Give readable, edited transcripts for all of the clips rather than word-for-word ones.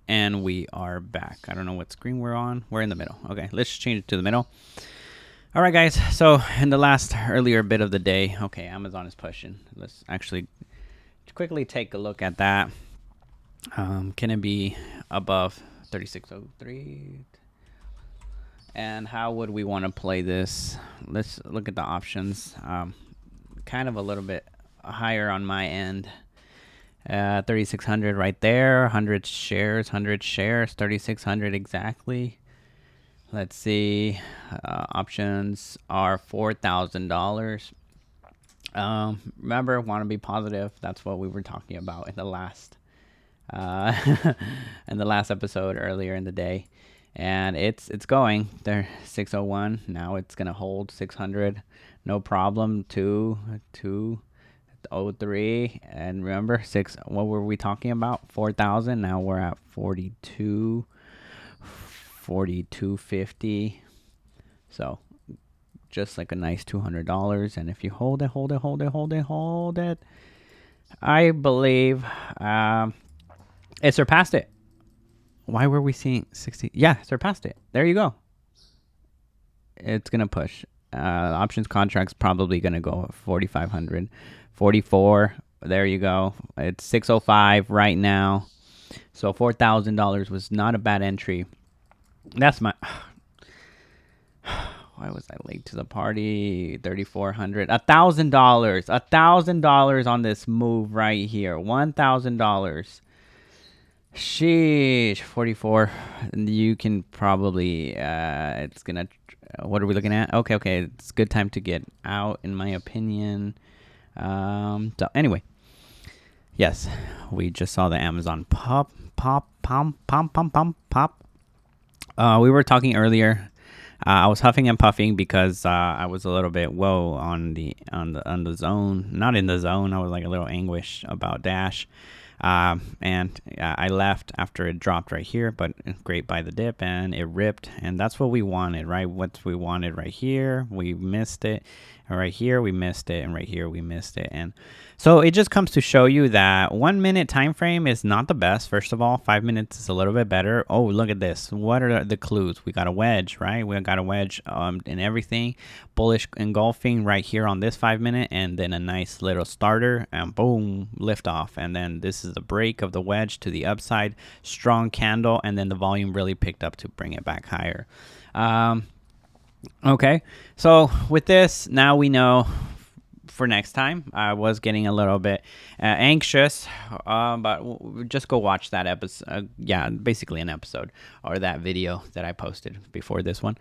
And we are back. I don't know what screen we're on. We're in the middle. Okay, let's change it to the middle. All right, guys. So in the last earlier bit of the day, okay, Amazon is pushing. Let's actually quickly take a look at that. Can it be above 3603? And how would we want to play this? Let's look at the options. Kind of a little bit higher on my end. 3,600 right there. 100 shares, 3,600 exactly. Let's see. Options are $4,000. Remember, want to be positive. That's what we were talking about in the last episode earlier in the day. And it's going there. 601. Now it's gonna hold 600, no problem. 203. And remember, what were we talking about? 4,000. Now we're at 42.50. So just like a nice $200. And if you hold it, I believe it surpassed it. Why were we seeing 60? Yeah, surpassed it. There you go. It's gonna push. Options contracts probably gonna go 4,500, 44. There you go. It's 605 right now. So $4,000 was not a bad entry. That's my. Why was I late to the party? 3,400, $1,000 on this move right here. $1,000. Sheesh, 44. You can probably. It's gonna. What are we looking at? Okay. It's a good time to get out, in my opinion. So anyway, yes, we just saw the Amazon pop. We were talking earlier. I was huffing and puffing because I was a little bit on the zone, not in the zone. I was like a little anguished about Dash, and I left after it dropped right here. But great by the dip, and it ripped, and that's what we wanted, right? What we wanted right here, we missed it. And right here we missed it, and right here we missed it. And so it just comes to show you that 1 minute time frame is not the best. First of all, 5 minutes is a little bit better. Oh, look at this. What are the clues? We got a wedge, right? We got a wedge in everything. Bullish engulfing right here on this 5 minute, and then a nice little starter, and boom, lift off. And then this is the break of the wedge to the upside. Strong candle, and then the volume really picked up to bring it back higher. Okay, so with this, now we know for next time. I was getting a little bit anxious, but just go watch that episode. Yeah, basically an episode, or that video that I posted before this one.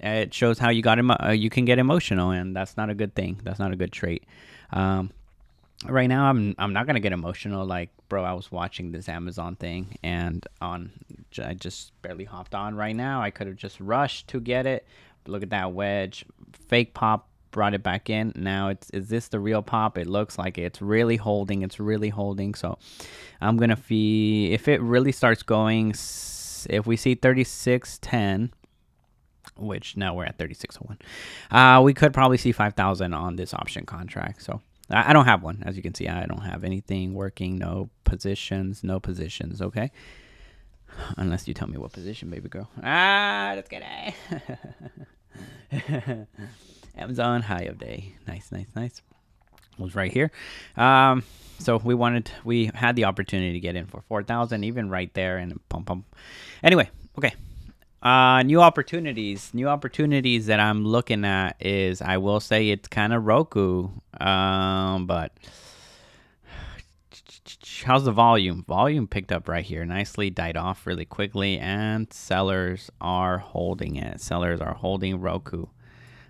It shows how you can get emotional, and that's not a good thing. That's not a good trait. Right now, I'm not gonna get emotional. Like, bro, I was watching this Amazon thing, and I just barely hopped on right now. I could have just rushed to get it. But look at that wedge, fake pop, brought it back in. Now is this the real pop? It looks like it's really holding. So I'm gonna if it really starts going. If we see 36.10. Which now we're at 36.01. We could probably see 5,000 on this option contract. So I don't have one. As you can see, I don't have anything working. No positions. Okay. Unless you tell me what position, baby girl. Let's get it. Amazon high of day. Nice. Was right here. So we had the opportunity to get in for 4,000, even right there, and pump. Anyway, okay. New opportunities that I'm looking at is, I will say it's kind of Roku, but how's the volume? Volume picked up right here, nicely, died off really quickly, and sellers are holding it. Sellers are holding Roku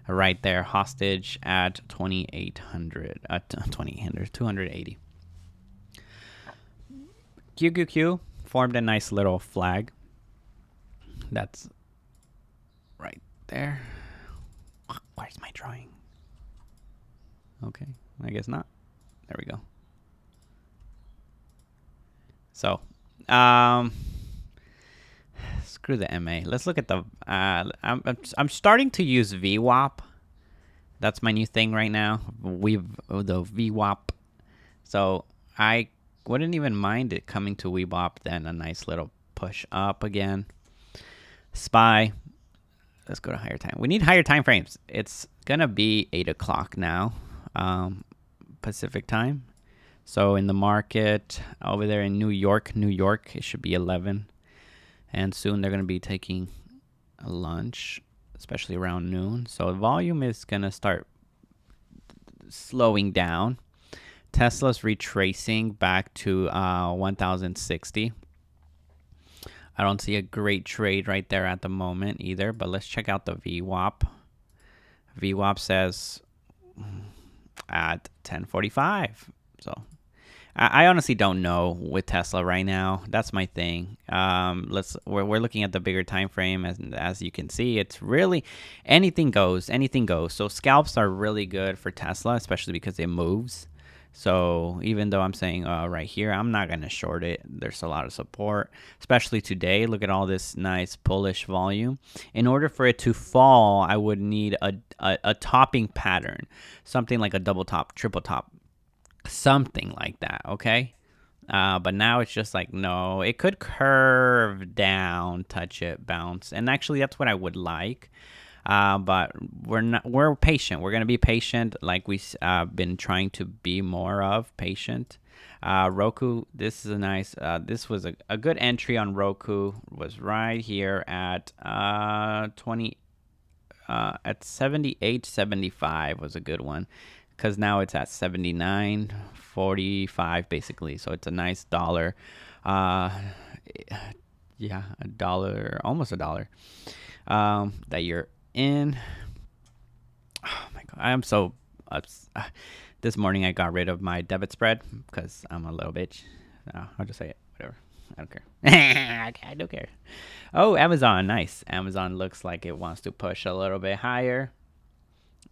right there, hostage at 2,800, 280. QQQ formed a nice little flag. That's right there. Where's my drawing? Okay, I guess not. There we go. So, screw the MA. Let's look at the. I'm starting to use VWAP. That's my new thing right now. The VWAP. So I wouldn't even mind it coming to WeBull, then a nice little push up again. SPY. Let's go to higher time. We need higher time frames. It's gonna be 8 o'clock now, Pacific time. So in the market over there in New York, it should be 11. And soon they're gonna be taking a lunch, especially around noon. So volume is gonna start slowing down. Tesla's retracing back to 1060. I don't see a great trade right there at the moment either, but let's check out the VWAP. VWAP says at 1045. So I honestly don't know with Tesla right now. That's my thing. We're looking at the bigger time frame, as you can see, it's really anything goes. So scalps are really good for Tesla, especially because it moves. So even though I'm saying right here, I'm not going to short it. There's a lot of support, especially today. Look at all this nice bullish volume. In order for it to fall, I would need a topping pattern, something like a double top, triple top, something like that, okay? But now it's just like, no, it could curve down, touch it, bounce. And actually, that's what I would like. But we're patient. We're going to be patient, like we've been trying to be more of patient. Roku, this is a nice, this was a good entry on Roku, was right here at 78.75 was a good one, because now it's at 79.45 basically. So it's a nice dollar. Yeah, a dollar, almost a dollar that you're in. Oh my god, I am so this morning I got rid of my debit spread because I'm a little bitch. I'll just say it, whatever, I don't care. I don't care. Oh, Amazon, nice. Amazon looks like it wants to push a little bit higher.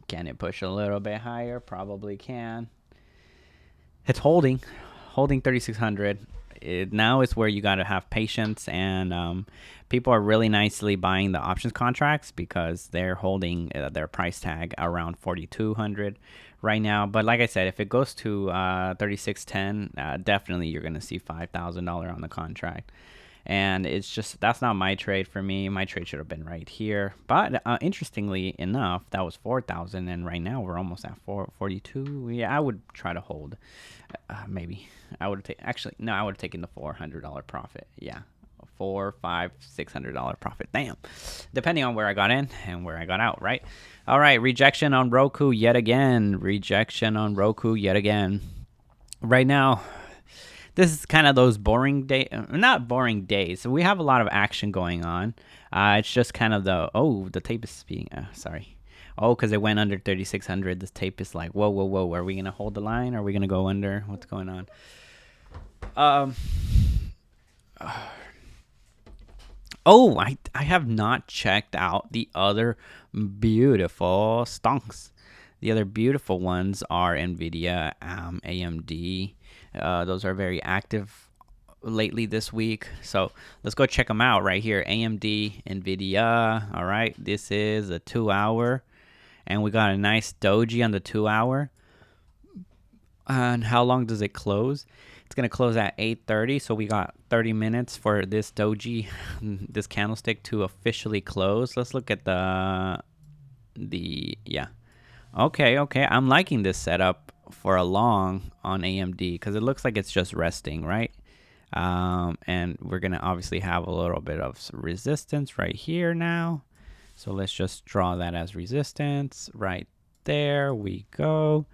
Can it push a little bit higher? Probably can. It's holding 3600. Now is where you got to have patience, and people are really nicely buying the options contracts because they're holding their price tag around 4200 right now. But like I said, if it goes to 3610, definitely you're going to see $5,000 on the contract. And it's just, that's not my trade for me. My trade should have been right here. But interestingly enough, that was 4,000, and right now we're almost at 442. Yeah, I would try to hold. Maybe I would take. Actually, no, I would have taken the $400 profit. Yeah, $400, $500, $600 profit. Damn, depending on where I got in and where I got out. Right. All right. Rejection on Roku yet again. Right now, this is kind of those boring days, not boring days. So we have a lot of action going on. It's just kind of the tape is being, sorry. Oh, because it went under 3,600. This tape is like, whoa. Are we going to hold the line? Are we going to go under? What's going on? Oh, I have not checked out the other beautiful stonks. The other beautiful ones are NVIDIA, AMD. Those are very active lately this week. So let's go check them out right here. AMD, NVIDIA. All right. This is a 2-hour. And we got a nice doji on the 2-hour. And how long does it close? It's going to close at 8:30. So we got 30 minutes for this doji, this candlestick to officially close. Let's look at yeah. Okay. I'm liking this setup for a long on AMD because it looks like it's just resting, right? And we're going to obviously have a little bit of resistance right here now. So let's just draw that as resistance. Right there we go.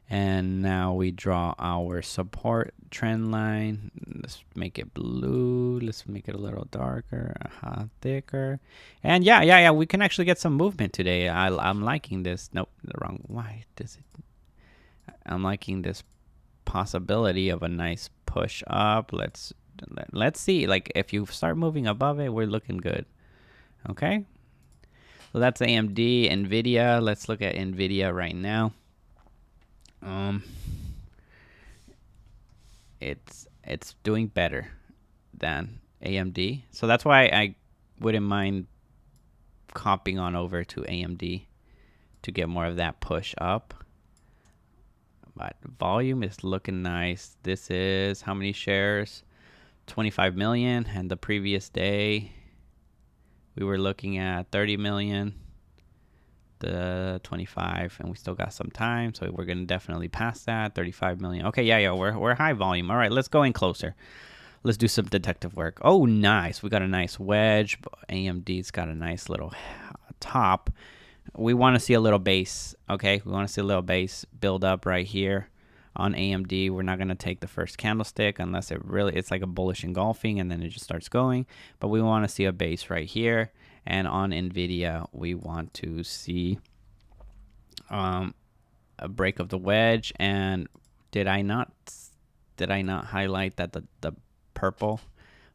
And now we draw our support trend line. Let's make it blue. Let's make it a little darker, thicker. And yeah, we can actually get some movement today. I'm liking this. Nope, the wrong. Why does it? I'm liking this possibility of a nice push up. Let's see. Like if you start moving above it, we're looking good. Okay. So that's AMD, NVIDIA. Let's look at NVIDIA right now. It's doing better than AMD. So that's why I wouldn't mind copying on over to AMD to get more of that push up. But volume is looking nice. This is how many shares? 25 million. And the previous day, we were looking at 30 million. The 25, and we still got some time, so we're gonna definitely pass that. 35 million. Okay, yeah, we're high volume. All right, let's go in closer. Let's do some detective work. Oh, nice. We got a nice wedge. AMD's got a nice little top. We want to see a little base. Okay, we want to see a little base build up right here on AMD. We're not going to take the first candlestick unless it's like a bullish engulfing and then it just starts going. But we want to see a base right here. And on NVIDIA, we want to see a break of the wedge. And did I not highlight that the purple?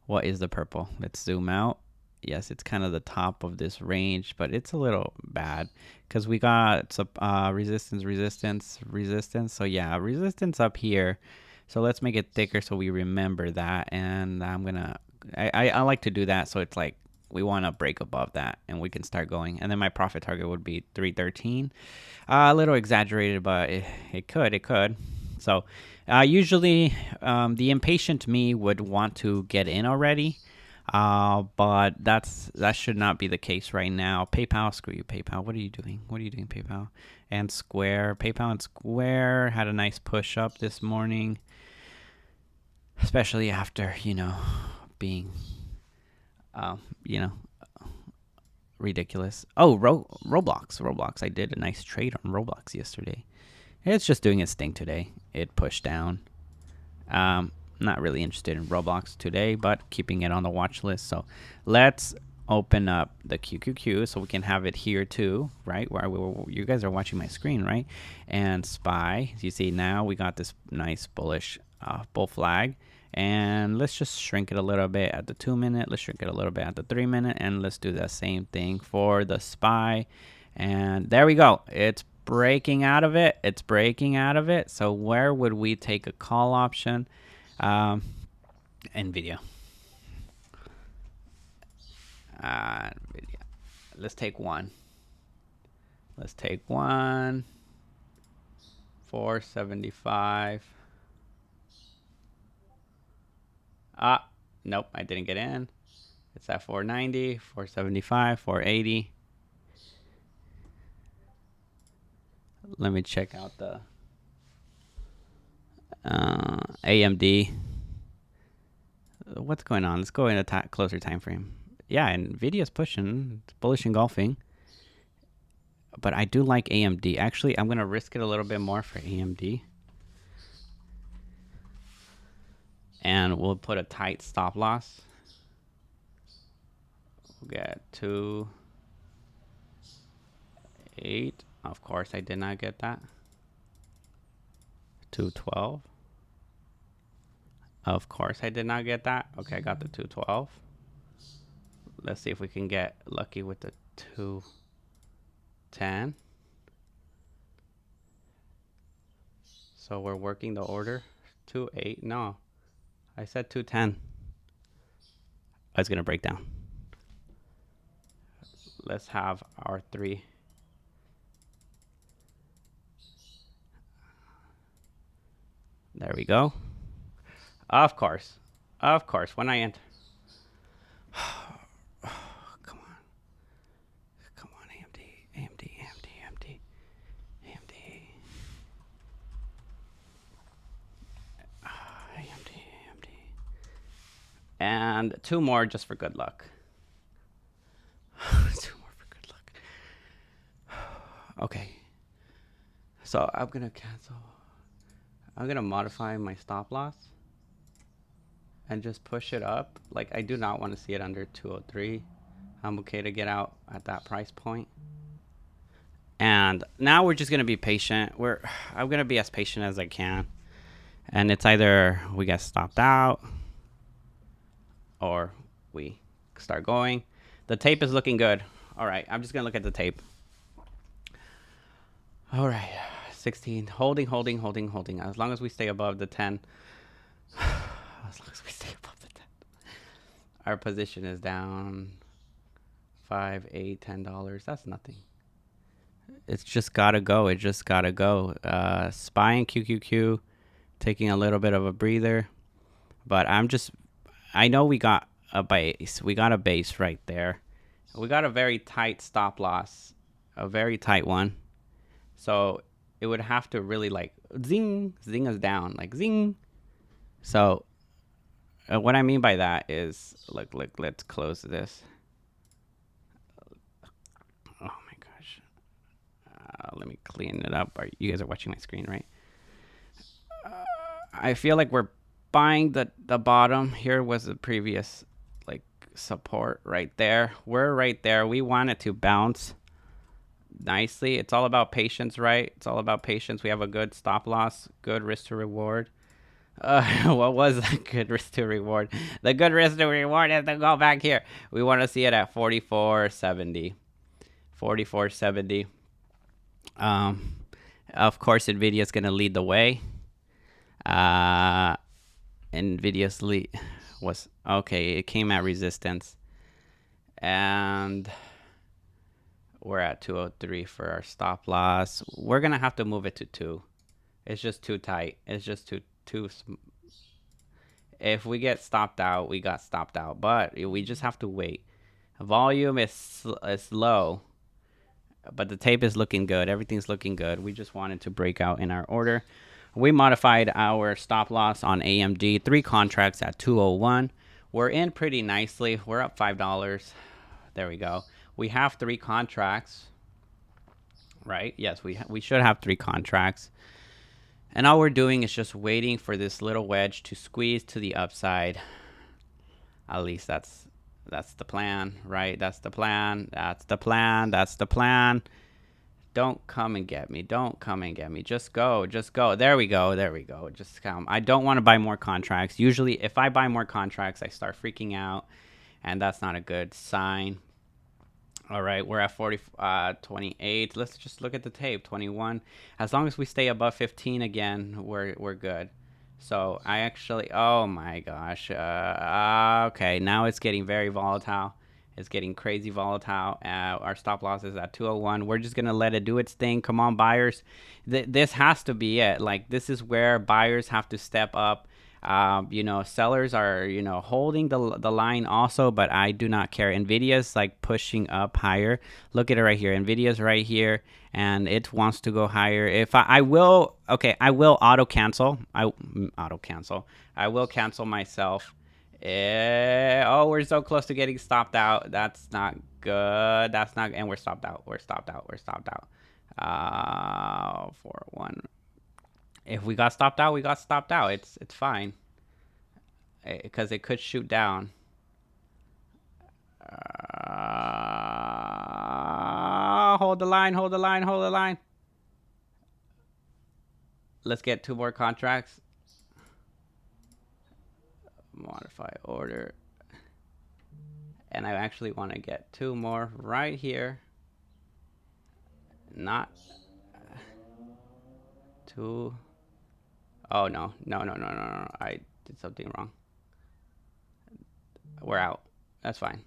What is the purple? Let's zoom out. Yes, it's kind of the top of this range, but it's a little bad because we got some resistance. So yeah, resistance up here. So let's make it thicker so we remember that. And I like to do that so it's like we want to break above that and we can start going. And then my profit target would be 313. A little exaggerated, but it could. So usually the impatient me would want to get in already. But that should not be the case right now. PayPal, screw you, PayPal. What are you doing? PayPal? And Square. PayPal and Square had a nice push up this morning, especially after, being, ridiculous. Oh, Roblox. I did a nice trade on Roblox yesterday. It's just doing its thing today. It pushed down. Not really interested in Roblox today, but keeping it on the watch list. So let's open up the QQQ so we can have it here too, right? Where you guys are watching my screen, right? And SPY. You see now we got this nice bullish bull flag. And let's just shrink it a little bit at the 2 minute. Let's shrink it a little bit at the 3 minute. And let's do the same thing for the SPY. And there we go. It's breaking out of it. So where would we take a call option? NVIDIA. Let's take one. 475. Nope, I didn't get in. It's at 490, 475, 480. Let me check out the AMD. What's going on? Let's go in a closer time frame. Yeah, NVIDIA's pushing. It's bullish engulfing. But I do like AMD. Actually, I'm going to risk it a little bit more for AMD. And we'll put a tight stop loss. We'll get 2.8. Of course, I did not get that. 212. Of course, I did not get that. Okay, I got the 212. Let's see if we can get lucky with the 210. So we're working the order. 2.8. No, I said 210. It's going to break down. Let's have our 3. There we go. Of course, when I enter. Come on, AMD. And 2 more just for good luck. 2 more for good luck. Okay. So I'm going to cancel. I'm going to modify my stop loss and just push it up. Like, I do not want to see it under 203. I'm okay to get out at that price point. And now we're just going to be patient. I'm going to be as patient as I can. And it's either we get stopped out or we start going. The tape is looking good. All right, I'm just going to look at the tape. All right, 16, holding. As long as we stay above the 10. Our position is down $5, $8, $10. That's nothing. It's just gotta go. It just gotta go. SPY and QQQ taking a little bit of a breather, but I know we got a base. We got a base right there. We got a very tight stop loss, a very tight one. So it would have to really like zing us down, like zing. So what I mean by that is, look, let's close this. Oh my gosh. Let me clean it up. You guys are watching my screen, right? I feel like we're buying the bottom. Here was the previous like support right there. We're right there. We want it to bounce nicely. It's all about patience, right? It's all about patience. We have a good stop loss, good risk to reward. What was the good risk to reward? The good risk to reward is to go back here. We want to see it at 44.70. 44.70. Of course, Nvidia is going to lead the way. Nvidia's lead was okay. It came at resistance, and we're at 203 for our stop loss. We're gonna have to move it to 2. It's just too tight. It's just too. If we get stopped out, we got stopped out. But we just have to wait. Volume is low, but the tape is looking good. Everything's looking good. We just wanted to break out in our order. We modified our stop loss on AMD. 3 contracts at 201. We're in pretty nicely. We're up $5. There we go. We have 3 contracts, right? Yes, we should have 3 contracts. And all we're doing is just waiting for this little wedge to squeeze to the upside. At least that's the plan, right? That's the plan. That's the plan. That's the plan. Don't come and get me. Don't come and get me. Just go. Just go. There we go. There we go. Just come. I don't want to buy more contracts. Usually, if I buy more contracts, I start freaking out, and that's not a good sign. All right, we're at 28. Let's just look at the tape. 21. As long as we stay above 15 again, we're good. So I actually, oh my gosh. Okay, now it's getting very volatile. It's getting crazy volatile. Our stop loss is at 201. We're just gonna let it do its thing. Come on, buyers. This has to be it. Like, this is where buyers have to step up. Sellers are, holding the line also, but I do not care. Nvidia's like pushing up higher. Look at it right here. Nvidia's right here, and it wants to go higher. If I will auto cancel. I will cancel myself. We're so close to getting stopped out. That's not good. That's not, and we're stopped out. We're stopped out. 4-1. If we got stopped out, we got stopped out. It's fine, because it could shoot down. Hold the line. Hold the line. Hold the line. Let's get 2 more contracts. Modify order. And I actually want to get 2 more right here. Not 2. Oh, no. I did something wrong. We're out. That's fine.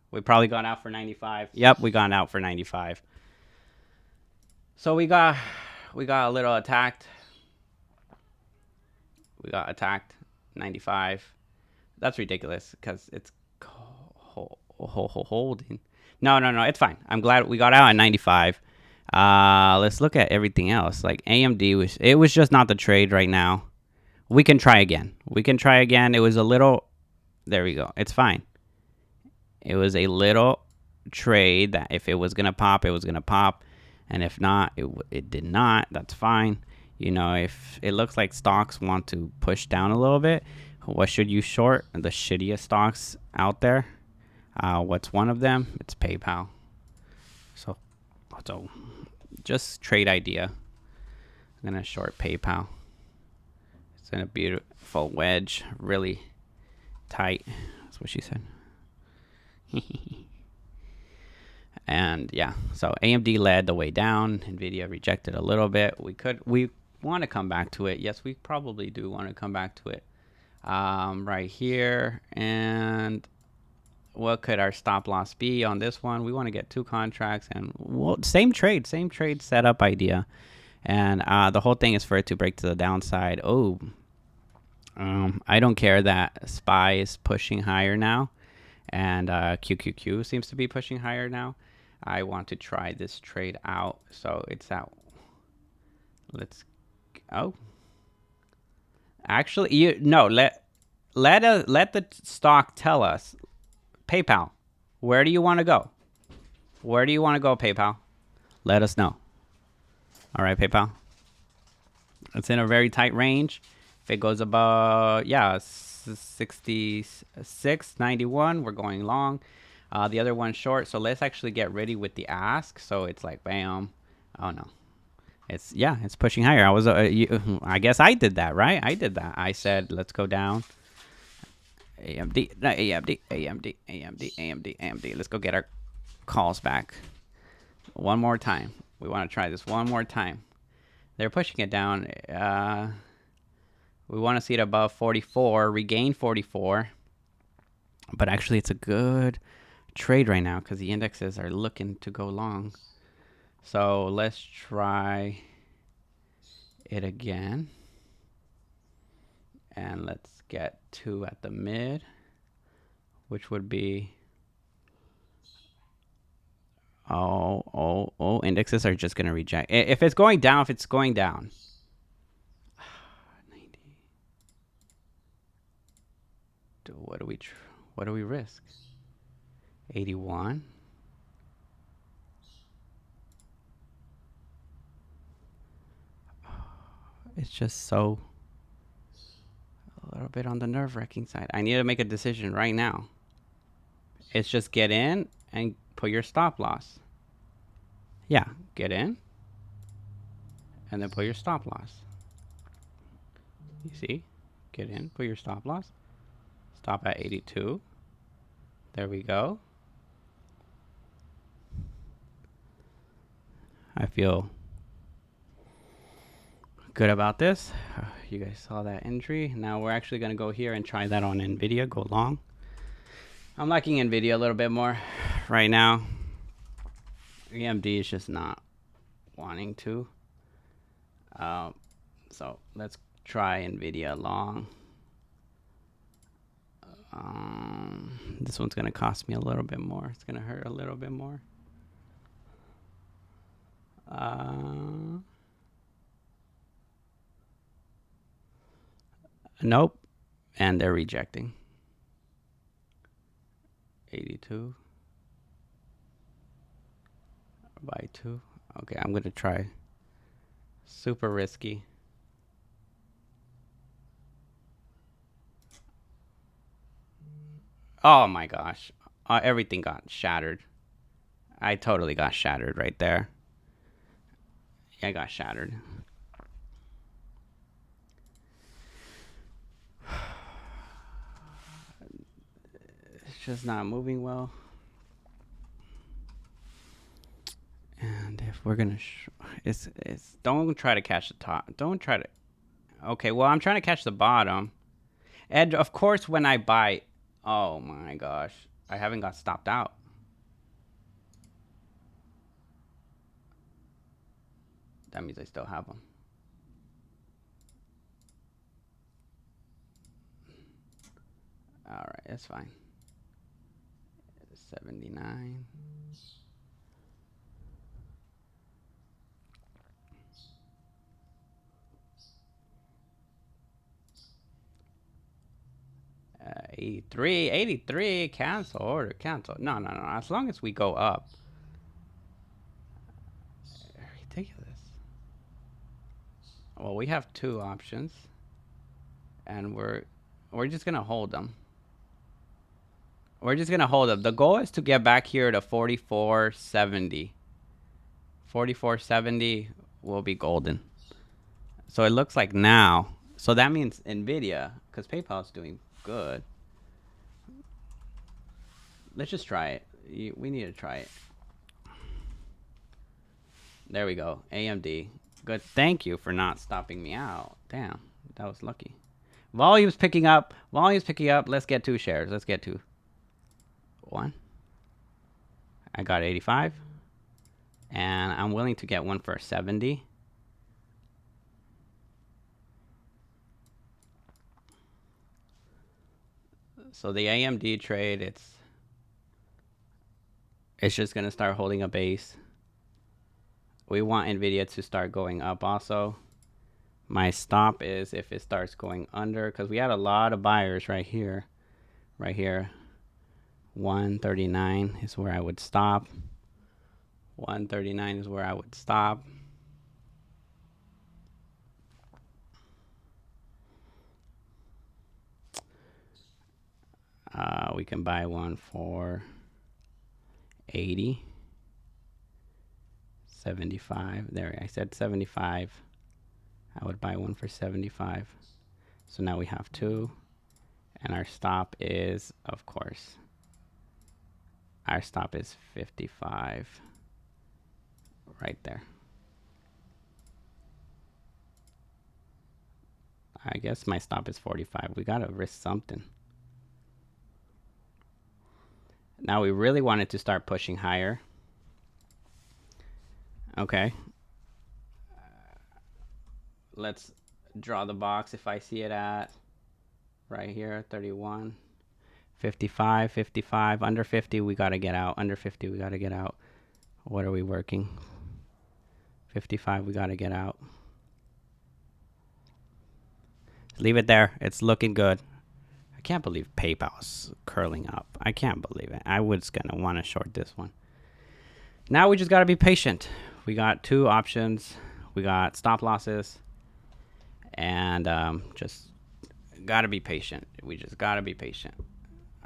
We probably got out for 95. Yep, we got out for 95. So we got a little attacked. We got attacked. 95. That's ridiculous, because it's holding. No. It's fine. I'm glad we got out at 95. Let's look at everything else. Like AMD it was just not the trade right now. We can try again. It was a little, there we go. It's fine. It was a little trade that if it was going to pop, it was going to pop. And if not, it did not. That's fine. If it looks like stocks want to push down a little bit, what should you short? The shittiest stocks out there. What's one of them? It's PayPal. So just trade idea. I'm going to short PayPal. It's in a beautiful wedge. Really tight. That's what she said. And yeah, so AMD led the way down. Nvidia rejected a little bit. We want to come back to it. Yes, we probably do want to come back to it. Right here, and what could our stop loss be on this one? We want to get 2 contracts, and well, same trade setup idea. And the whole thing is for it to break to the downside. Oh, I don't care that SPY is pushing higher now, and QQQ seems to be pushing higher now. I want to try this trade out. So it's out. Let's. Oh, actually, let the stock tell us. PayPal, where do you want to go? Where do you want to go, PayPal? Let us know. All right, PayPal. It's in a very tight range. If it goes above, 66.91, we're going long. The other one's short. So let's actually get ready with the ask. So it's like, bam. Oh, no. It's pushing higher. I guess I did that, right? I did that. I said, let's go down. AMD. Let's go get our calls back. One more time. We want to try this one more time. They're pushing it down. We want to see it above 44, regain 44. But actually, it's a good trade right now because the indexes are looking to go long. So let's try it again. And let's get 2 at the mid, which would be, indexes are just going to reject. If it's going down, 90. What do we risk? 81. It's just so a little bit on the nerve-wracking side. I need to make a decision right now. It's just get in and put your stop loss. Yeah, get in and then put your stop loss. You see? Get in, put your stop loss. Stop at 82. There we go. I feel good about this. You guys saw that entry. Now we're actually going to go here and try that on NVIDIA. Go long. I'm liking NVIDIA a little bit more right now. AMD is just not wanting to. So let's try NVIDIA long. This one's going to cost me a little bit more. It's going to hurt a little bit more. Nope. And they're rejecting. 82 by 2. Okay, I'm going to try. Super risky. Oh my gosh. Everything got shattered. I totally got shattered right there. I got shattered. It's just not moving well. And if we're gonna, it's don't try to catch the top. Don't try to. Okay, well I'm trying to catch the bottom. And of course, when I buy, oh my gosh, I haven't got stopped out. That means I still have them. All right, that's fine. 79. Uh, 83, cancel order, cancel. No. As long as we go up. Ridiculous. Well, we have 2 options, and we're just gonna hold them. We're just gonna hold them. The goal is to get back here to 44.70. 44.70 will be golden. So it looks like now. So that means NVIDIA, because PayPal's doing good. Let's just try it. We need to try it. There we go. AMD. Good. Thank you for not stopping me out. Damn, that was lucky. Volume's picking up. Let's get 2 shares. Let's get 2. one. I got 85. And I'm willing to get one for 70. So the AMD trade, it's just going to start holding a base. We want NVIDIA to start going up also. My stop is if it starts going under, because we had a lot of buyers right here. Right here. 139 is where I would stop. 139 is where I would stop. We can buy one for 80. 75. There, I said 75. I would buy one for 75. So now we have two. And our stop is, of course, our stop is 55. Right there. I guess my stop is 45. We gotta risk something. Now we really wanted to start pushing higher. Okay. Let's draw the box if I see it at right here, 31. 55, 55. Under 50, we gotta get out. Under 50, we gotta get out. What are we working? 55, we gotta get out. Leave it there. It's looking good. I can't believe PayPal's curling up. I can't believe it. I was gonna want to short this one. Now we just gotta be patient. We got two options. We got stop losses, and just gotta be patient. We just gotta be patient.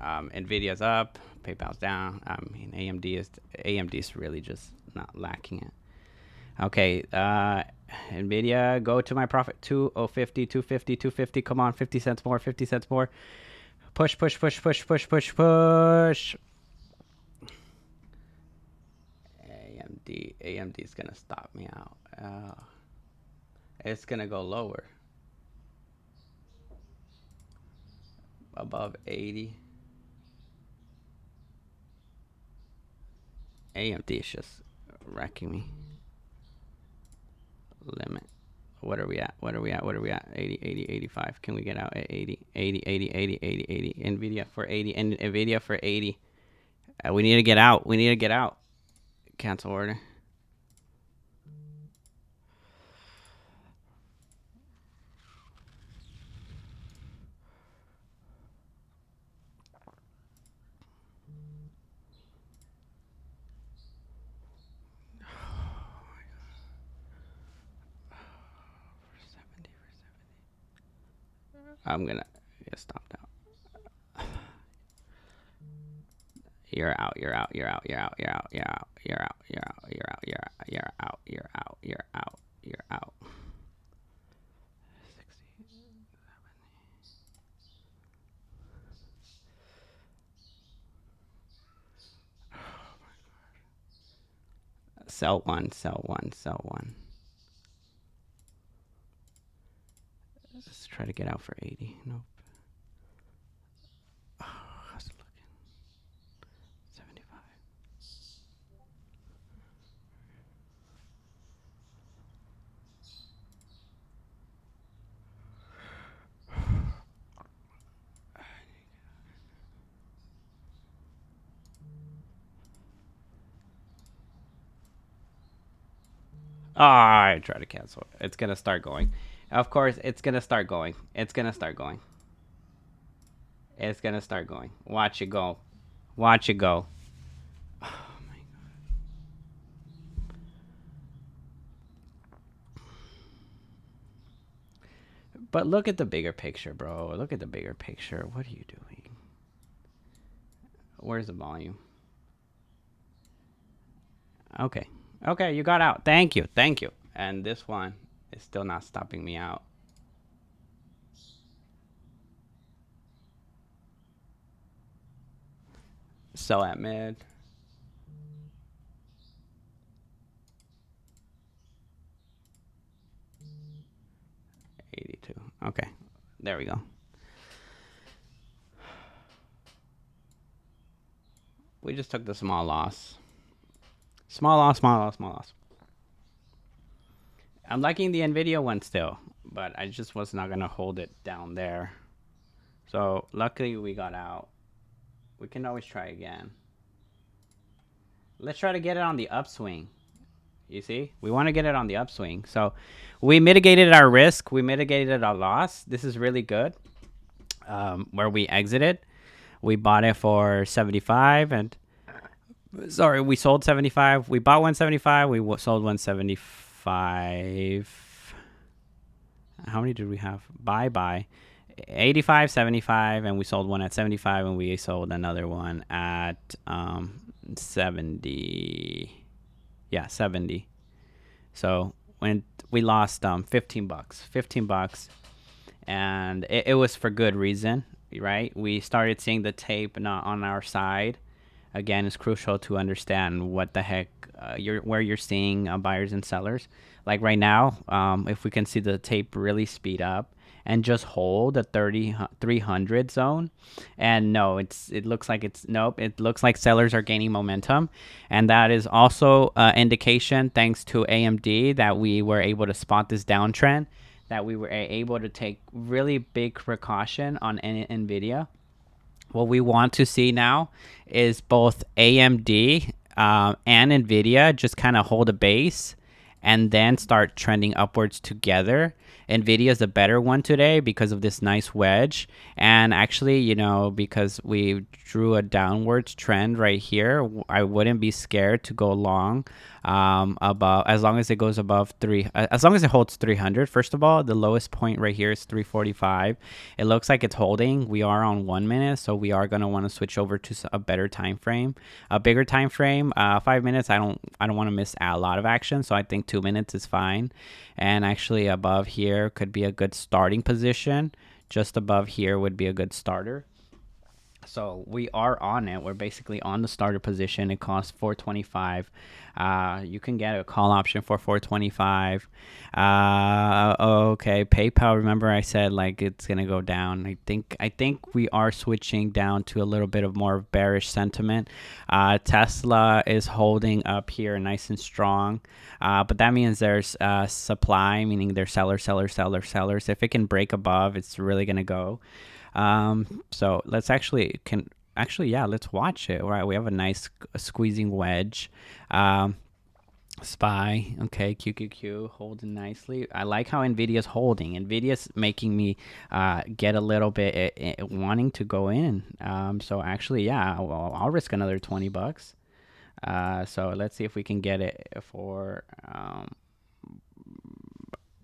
Nvidia's up, PayPal's down. I mean, AMD is really just not lacking it. Okay, Nvidia, go to my profit. 250, 250, 250. Come on, 50 cents more, 50 cents more. Push, push, push, push, push, push, push. AMD is gonna stop me out. It's gonna go lower. Above 80. AMD is just wrecking me. Limit. What are we at? What are we at? What are we at? 80, 80, 85. Can we get out at 80? 80, 80, 80, 80, 80. NVIDIA for 80. And NVIDIA for 80. We need to get out. We need to get out. Cancel order. I'm gonna get stopped out. You're out, you're out, you're out, you're out, you're out, you're out, you're out, you're out, you're out, you're out, you're out, you're out, you're out, you're out. 60, 70. Oh my God. Sell one, sell one, sell one. Let's try to get out for 80. Nope. Oh, how's it looking? 75. Oh, I try to cancel it. It's gonna start going. Of course, it's gonna start going. It's gonna start going. It's gonna start going. Watch it go. Watch it go. Oh my God. But look at the bigger picture, bro. Look at the bigger picture. What are you doing? Where's the volume? Okay. Okay, you got out. Thank you. Thank you. And this one is still not stopping me out. Sell at mid. $82. Okay. There we go. We just took the small loss. Small loss, small loss, small loss. I'm liking the Nvidia one still, but I just was not gonna hold it down there. So luckily we got out. We can always try again. Let's try to get it on the upswing. You see, we want to get it on the upswing. So we mitigated our risk. We mitigated our loss. This is really good. Where we exited, we bought it for 75 and sorry, we sold 75. We bought 175. We sold 175. How many did we have? Buy 85, 75, and we sold one at 75, and we sold another one at 70. Yeah, 70. So when we lost 15 bucks, and it was for good reason, right? We started seeing the tape not on our side. Again, it's crucial to understand what the heck where you're seeing buyers and sellers. Like right now, if we can see the tape really speed up and just hold the 300 zone, and no, it looks like it looks like sellers are gaining momentum, and that is also indication, thanks to AMD, that we were able to spot this downtrend, that we were able to take really big precaution on Nvidia. What we want to see now is both AMD and NVIDIA just kind of hold a base and then start trending upwards together. NVIDIA is the better one today because of this nice wedge. And actually, you know, because we drew a downwards trend right here, I wouldn't be scared to go long above, as long as it goes above as long as it holds 300. First of all, the lowest point right here is 345. It looks like it's holding. We are on 1 minute, so we are going to want to switch over to a better time frame, a bigger time frame. 5 minutes, I don't want to miss a lot of action, so I think 2 minutes is fine. And actually above here could be a good starting position. Just above here would be a good starter. So we are on it. We're basically on the starter position. It costs 425. You can get a call option for 425. Okay, PayPal. Remember, I said like it's gonna go down. I think we are switching down to a little bit of more bearish sentiment. Tesla is holding up here, nice and strong. But that means there's supply, meaning there's sellers. If it can break above, it's really gonna go. So let's let's watch it. All right, we have a nice squeezing wedge. SPY, okay, QQQ holding nicely. I like how NVIDIA's holding. NVIDIA's making me get a little bit wanting to go in. So actually, yeah, I'll risk another 20 bucks. So let's see if we can get it for.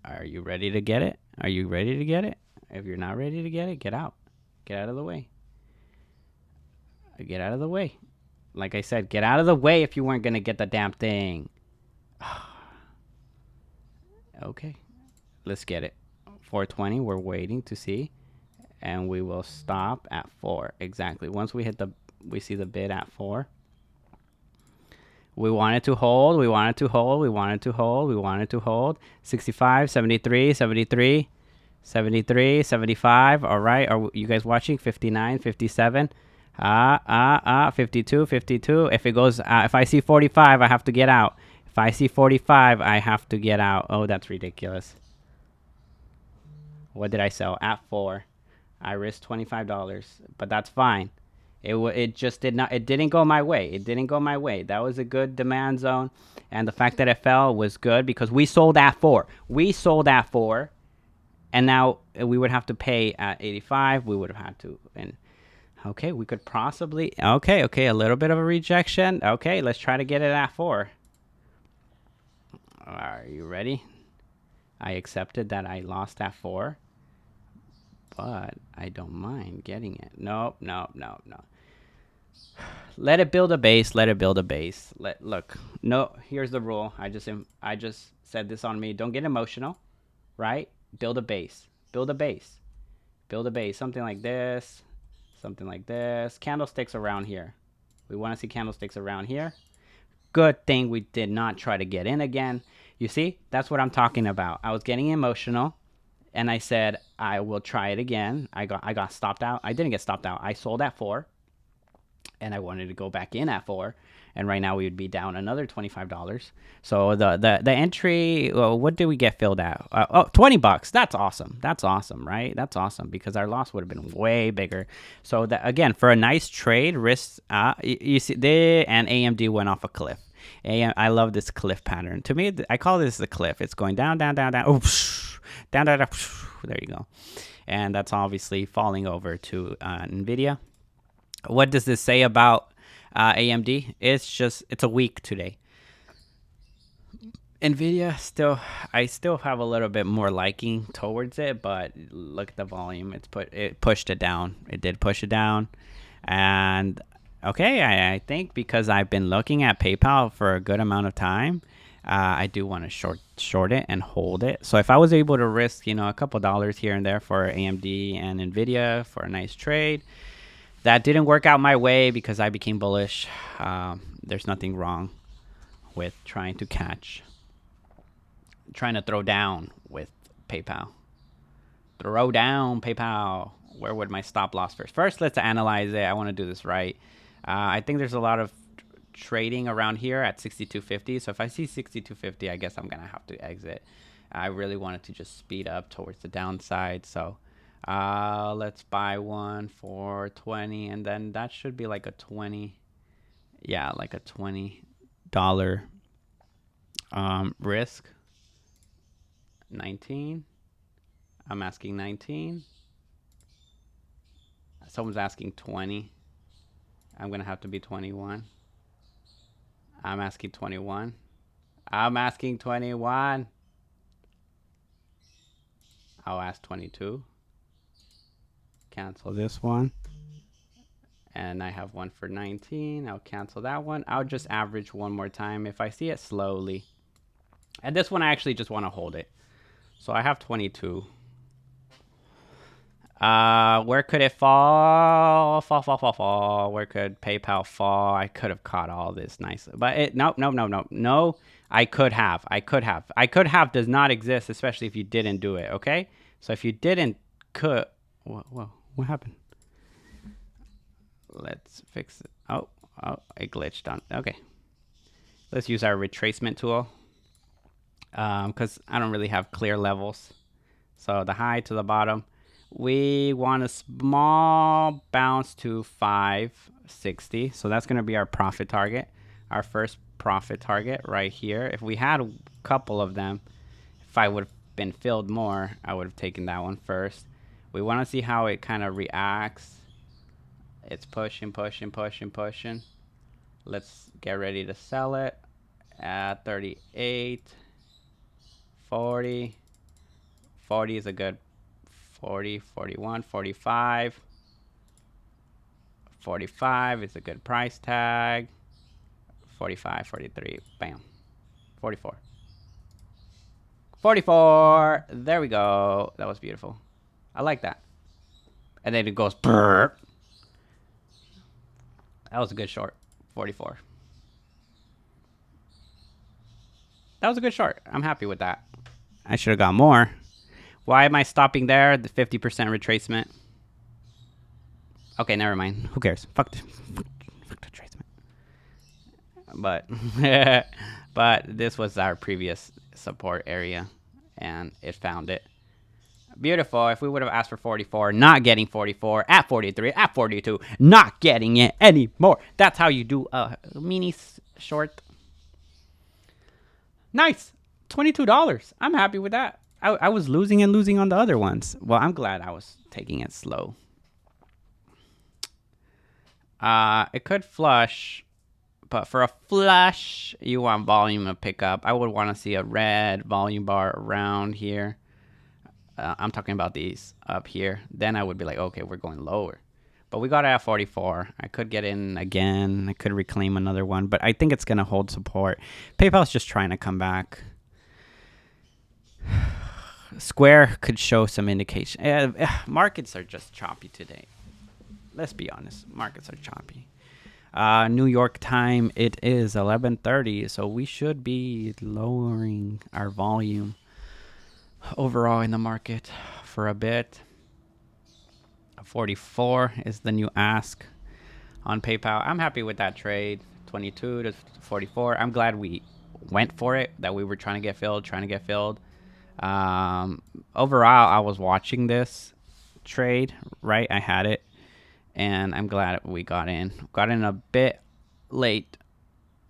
Are you ready to get it? Are you ready to get it? If you're not ready to get it, get out. Get out of the way. Get out of the way. Like I said, get out of the way if you weren't going to get the damn thing. Okay. Let's get it. 420, we're waiting to see. And we will stop at 4. Exactly. Once we see the bid at 4. We wanted to hold. 65, 73, 73. 73, 75. All right. Are you guys watching? 59, 57. 52, 52. If it goes, if I see 45, I have to get out. If I see 45, I have to get out. Oh, that's ridiculous. What did I sell? At 4. I risked $25, but that's fine. It just didn't go my way. That was a good demand zone. And the fact that it fell was good because we sold at 4. And now we would have to pay at 85. We would have had to. And okay, we could possibly. Okay, a little bit of a rejection. Okay, let's try to get it at 4. Are you ready? I accepted that I lost at 4. But I don't mind getting it. No. Let it build a base. Look. No, here's the rule. I just said this on me. Don't get emotional, right? Build a base. Something like this. Candlesticks around here. We want to see candlesticks around here. Good thing we did not try to get in again. You see, that's what I'm talking about. I was getting emotional, and I said I will try it again. I got stopped out. I didn't get stopped out. I sold at 4. and I wanted to go back in at 4, and right now we would be down another $25. So the entry, well, what did we get filled at? $20. That's awesome. That's awesome, right? That's awesome because our loss would have been way bigger. So that, again, for a nice trade, risk, you see, they and AMD went off a cliff. I love this cliff pattern. To me, I call this the cliff. It's going down, down, down, down. Oh, down, down, down. There you go. And that's obviously falling over to NVIDIA. What does this say about AMD? It's a week today. NVIDIA I still have a little bit more liking towards it, but look at the volume. It pushed it down. It did push it down, and okay, I think because I've been looking at PayPal for a good amount of time, I do want to short it and hold it. So if I was able to risk, a couple dollars here and there for AMD and NVIDIA for a nice trade, that didn't work out my way because I became bullish. There's nothing wrong with trying to throw down with PayPal. Throw down PayPal. Where would my stop loss first? First, let's analyze it. I want to do this right. I think there's a lot of trading around here at 62.50. So if I see 62.50, I guess I'm going to have to exit. I really wanted to just speed up towards the downside. So let's buy one for 20, and then that should be like a 20. Yeah, like a $20 risk. 19. I'm asking 19. Someone's asking 20. I'm going to have to be 21. I'm asking 21. I'm asking 21. I'll ask 22. Cancel this one. And I have one for 19. I'll cancel that one. I'll just average one more time if I see it slowly. And this one I actually just want to hold it. So I have 22. Where could it fall? Fall. Where could PayPal fall? I could have caught all this nice, but no. I could have does not exist, especially if you didn't do it. Okay. So if you didn't, whoa, what happened? Let's fix it. Oh, it glitched on. Okay. Let's use our retracement tool. Because I don't really have clear levels. So the high to the bottom. We want a small bounce to 560. So that's going to be our profit target. Our first profit target right here. If we had a couple of them, if I would have been filled more, I would have taken that one first. We want to see how it kind of reacts. It's pushing. Let's get ready to sell it at 38. 40 is a good 40, 41, 45. 45 is a good price tag. 45, 43, bam. 44. 44. There we go. That was beautiful. I like that. And then it goes brrr. That was a good short. 44. That was a good short. I'm happy with that. I should have got more. Why am I stopping there? The 50% retracement. Okay, never mind. Who cares? Fuck the retracement. But this was our previous support area, and it found it. Beautiful. If we would have asked for 44, not getting 44, at 43, at 42, not getting it anymore. That's how you do a mini short. Nice. $22. I'm happy with that. I was losing on the other ones. Well, I'm glad I was taking it slow. It could flush, but for a flush, you want volume to pick up. I would want to see a red volume bar around here. I'm talking about these up here. Then I would be like, okay, we're going lower. But we got it at 44. I could get in again. I could reclaim another one, but I think it's going to hold support. PayPal's just trying to come back. Square could show some indication. Markets are just choppy today. Let's be honest. Markets are choppy. New York time, it is 11:30, so we should be lowering our volume overall in the market for a bit. 44 is the new ask. on PayPal. I'm happy with that trade. 22 to 44. I'm glad we went for it. That we were trying to get filled. Overall, I was watching this trade. Right, I had it, and I'm glad we got in. Got in a bit late.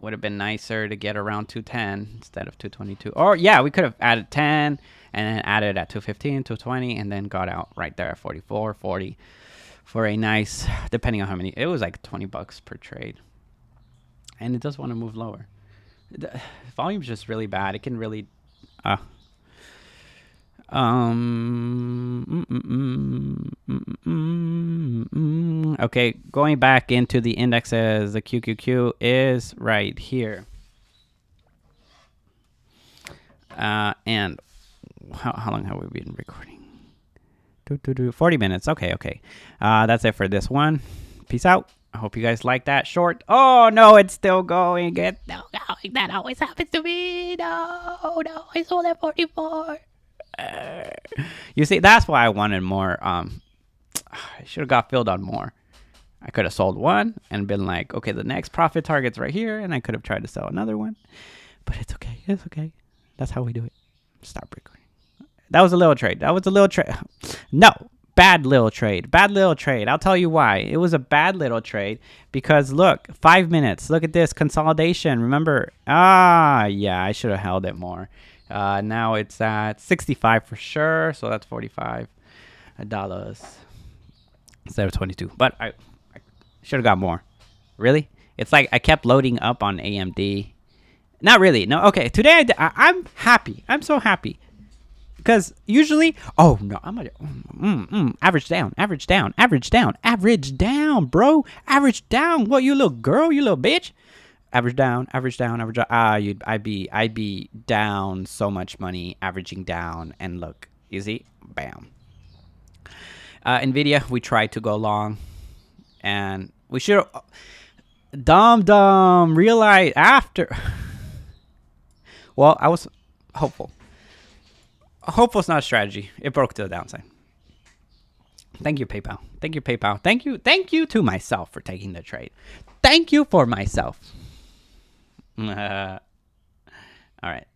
Would have been nicer to get around 210 instead of 222. Or yeah, we could have added 10 and then added at 215, 220, and then got out right there at 44, 40 for a nice, depending on how many. It was like $20 per trade, and it does want to move lower. The volume's just really bad. It can really. Okay, going back into the indexes, the QQQ is right here. And how long have we been recording? 40 minutes. Okay. That's it for this one. Peace out. I hope you guys like that short. Oh, no, it's still going. It's still going. That always happens to me. No, I sold at 44. You see, that's why I wanted more. I should have got filled on more. I could have sold one and been like, okay, the next profit target's right here, and I could have tried to sell another one. But it's okay. It's okay. That's how we do it. Stop recording. That was a little trade. No, bad little trade. I'll tell you why. It was a bad little trade because look, 5 minutes. Look at this consolidation. Remember? Yeah, I should have held it more. Now it's at 65 for sure, so that's $45 instead of 22. But I should have got more. Really? It's like I kept loading up on AMD. Not really. No. Okay. Today I'm happy. I'm so happy because usually, oh no, I'm gonna average down, bro. Average down. What, you little girl? You little bitch? Average down. I'd be down so much money averaging down, and look, you see, bam. Nvidia, we tried to go long, and we should. Dumb realize after. Well, I was hopeful. Hopeful's not a strategy. It broke to the downside. Thank you, PayPal. Thank you to myself for taking the trade. Thank you for myself. All right.